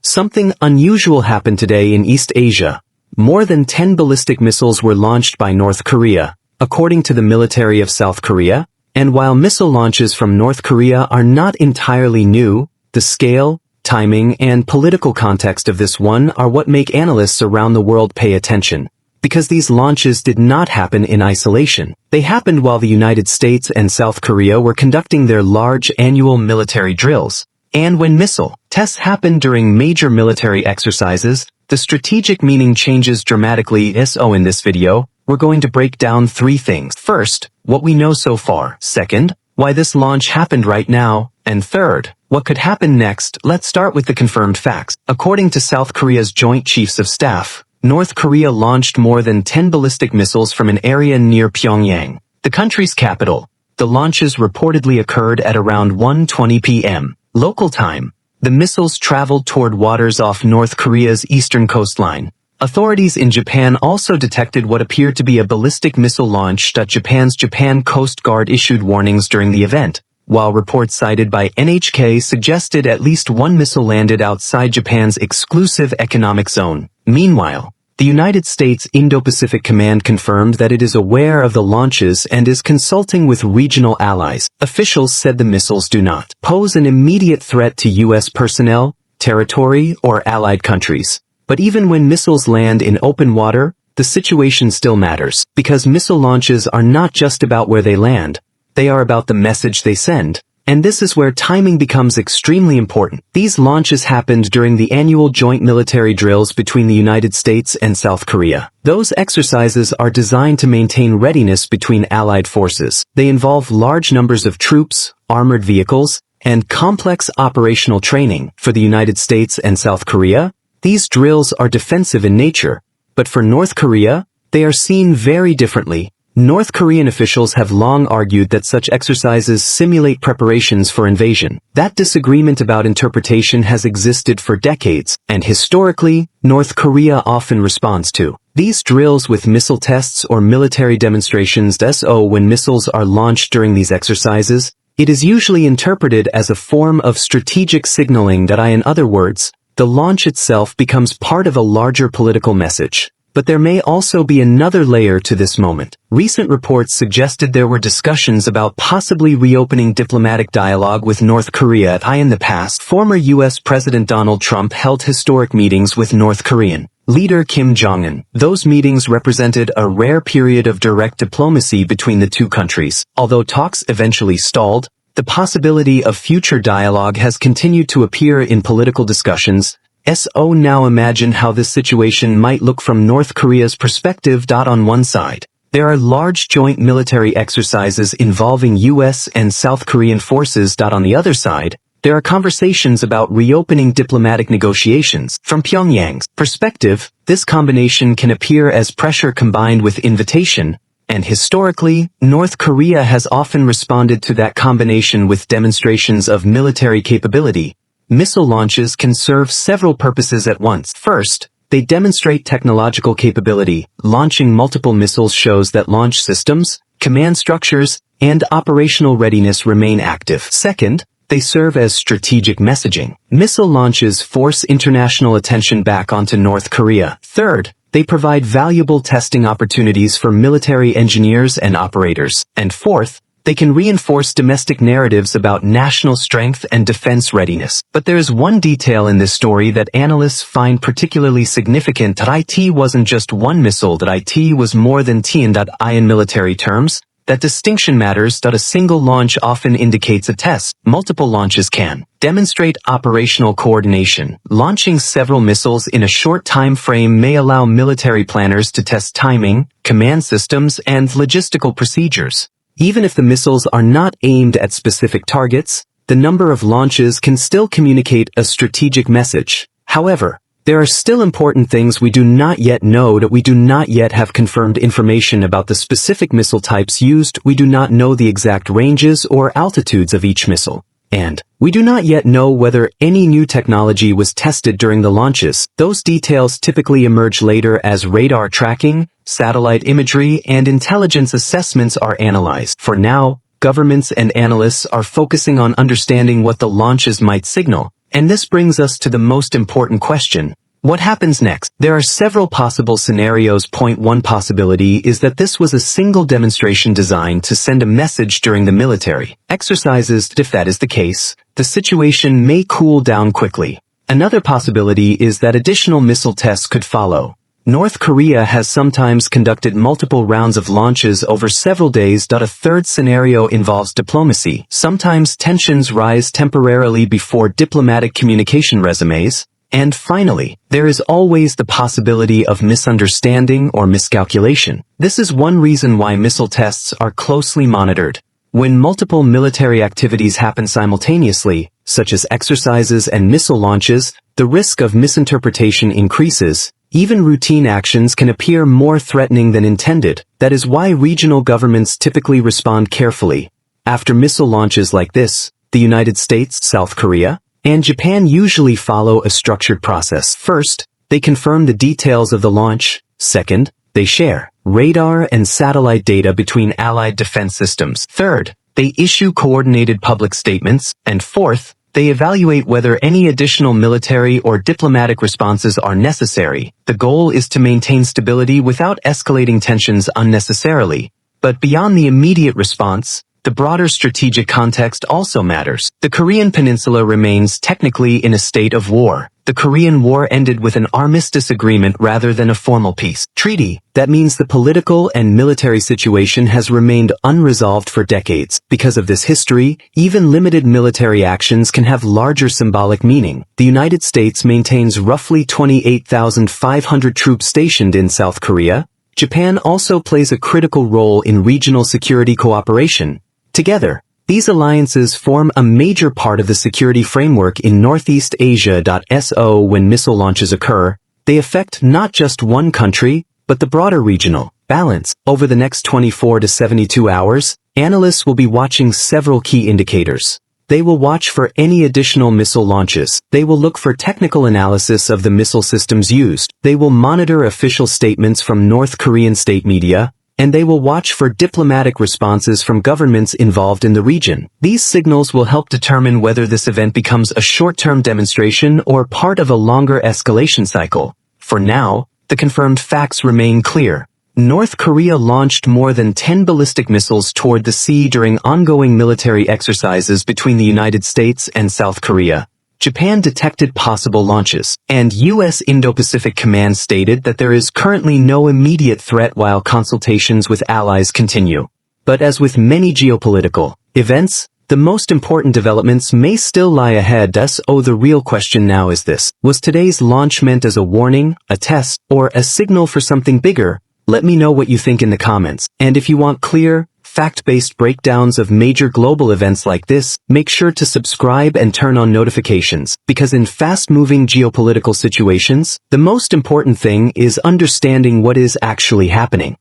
Something unusual happened today in East Asia. More than 10 ballistic missiles were launched by North Korea, according to the military of South Korea, and while missile launches from North Korea are not entirely new, the scale, timing, and political context of this one are what make analysts around the world pay attention. Because these launches did not happen in isolation. They happened while the United States and South Korea were conducting their large annual military drills. And when missile tests happen during major military exercises, the strategic meaning changes dramatically. So in this video, we're going to break down three things. First, what we know so far. Second, why this launch happened right now. And third, what could happen next. Let's start with the confirmed facts. According to South Korea's Joint Chiefs of Staff, North Korea launched more than 10 ballistic missiles from an area near Pyongyang, the country's capital. The launches reportedly occurred at around 1:20 p.m. local time. The missiles traveled toward waters off North Korea's eastern coastline. Authorities in Japan also detected what appeared to be a ballistic missile launch. Japan's Japan Coast Guard issued warnings during the event, while reports cited by NHK suggested at least one missile landed outside Japan's exclusive economic zone. Meanwhile, the United States Indo-Pacific Command confirmed that it is aware of the launches and is consulting with regional allies. Officials said the missiles do not pose an immediate threat to U.S. personnel, territory, or allied countries. But even when missiles land in open water, the situation still matters, because missile launches are not just about where they land. They are about the message they send. And this is where timing becomes extremely important. These launches happened during the annual joint military drills between the United States and South Korea. Those exercises are designed to maintain readiness between allied forces. They involve large numbers of troops, armored vehicles, and complex operational training. For the United States and South Korea, these drills are defensive in nature. But for North Korea, they are seen very differently. North Korean officials have long argued that such exercises simulate preparations for invasion. That disagreement about interpretation has existed for decades, and historically, North Korea often responds to these drills with missile tests or military demonstrations. So when missiles are launched during these exercises, it is usually interpreted as a form of strategic signaling. In other words, the launch itself becomes part of a larger political message. But there may also be another layer to this moment. Recent reports suggested there were discussions about possibly reopening diplomatic dialogue with North Korea. In the past, former U.S. President Donald Trump held historic meetings with North Korean leader Kim Jong-un. Those meetings represented a rare period of direct diplomacy between the two countries. Although talks eventually stalled, the possibility of future dialogue has continued to appear in political discussions. So now imagine how this situation might look from North Korea's perspective. On one side, there are large joint military exercises involving U.S. and South Korean forces. On the other side, there are conversations about reopening diplomatic negotiations. From Pyongyang's perspective, this combination can appear as pressure combined with invitation, and historically, North Korea has often responded to that combination with demonstrations of military capability. Missile launches can serve several purposes at once. First, they demonstrate technological capability. Launching multiple missiles shows that launch systems, command structures, and operational readiness remain active. Second, they serve as strategic messaging. Missile launches force international attention back onto North Korea. Third, they provide valuable testing opportunities for military engineers and operators. And fourth, they can reinforce domestic narratives about national strength and defense readiness. But there is one detail in this story that analysts find particularly significant. It wasn't just one missile. It was more than in military terms. That distinction matters. A single launch often indicates a test. Multiple launches can demonstrate operational coordination. Launching several missiles in a short time frame may allow military planners to test timing, command systems, and logistical procedures. Even if the missiles are not aimed at specific targets, the number of launches can still communicate a strategic message. However, there are still important things we do not yet know. We do not yet have confirmed information about the specific missile types used. We do not know the exact ranges or altitudes of each missile. And we do not yet know whether any new technology was tested during the launches. Those details typically emerge later as radar tracking, satellite imagery, and intelligence assessments are analyzed. For now, governments and analysts are focusing on understanding what the launches might signal. And this brings us to the most important question. What happens next? There are several possible scenarios. Point one possibility is that this was a single demonstration designed to send a message during the military exercises. If that is the case, the situation may cool down quickly. Another possibility is that additional missile tests could follow. North Korea has sometimes conducted multiple rounds of launches over several days. A third scenario involves diplomacy. Sometimes tensions rise temporarily before diplomatic communication resumes. And finally, there is always the possibility of misunderstanding or miscalculation. This is one reason why missile tests are closely monitored. When multiple military activities happen simultaneously, such as exercises and missile launches, the risk of misinterpretation increases. Even routine actions can appear more threatening than intended. That is why regional governments typically respond carefully. After missile launches like this, the United States, South Korea, and Japan usually follow a structured process. First, they confirm the details of the launch. Second, they share radar and satellite data between allied defense systems. Third, they issue coordinated public statements. And fourth, they evaluate whether any additional military or diplomatic responses are necessary. The goal is to maintain stability without escalating tensions unnecessarily. But beyond the immediate response, the broader strategic context also matters. The Korean Peninsula remains technically in a state of war. The Korean War ended with an armistice agreement rather than a formal peace treaty. That means the political and military situation has remained unresolved for decades. Because of this history, even limited military actions can have larger symbolic meaning. The United States maintains roughly 28,500 troops stationed in South Korea. Japan also plays a critical role in regional security cooperation. Together, these alliances form a major part of the security framework in Northeast Asia. So when missile launches occur, they affect not just one country, but the broader regional balance. Over the next 24 to 72 hours, analysts will be watching several key indicators. They will watch for any additional missile launches. They will look for technical analysis of the missile systems used. They will monitor official statements from North Korean state media, and they will watch for diplomatic responses from governments involved in the region. These signals will help determine whether this event becomes a short-term demonstration or part of a longer escalation cycle. For now, the confirmed facts remain clear. North Korea launched more than 10 ballistic missiles toward the sea during ongoing military exercises between the United States and South Korea. Japan detected possible launches, and U.S. Indo-Pacific Command stated that there is currently no immediate threat while consultations with allies continue. But as with many geopolitical events, the most important developments may still lie ahead. So the real question now is this: was today's launch meant as a warning, a test, or a signal for something bigger? Let me know what you think in the comments. And if you want clear, fact-based breakdowns of major global events like this, make sure to subscribe and turn on notifications, because in fast-moving geopolitical situations, the most important thing is understanding what is actually happening.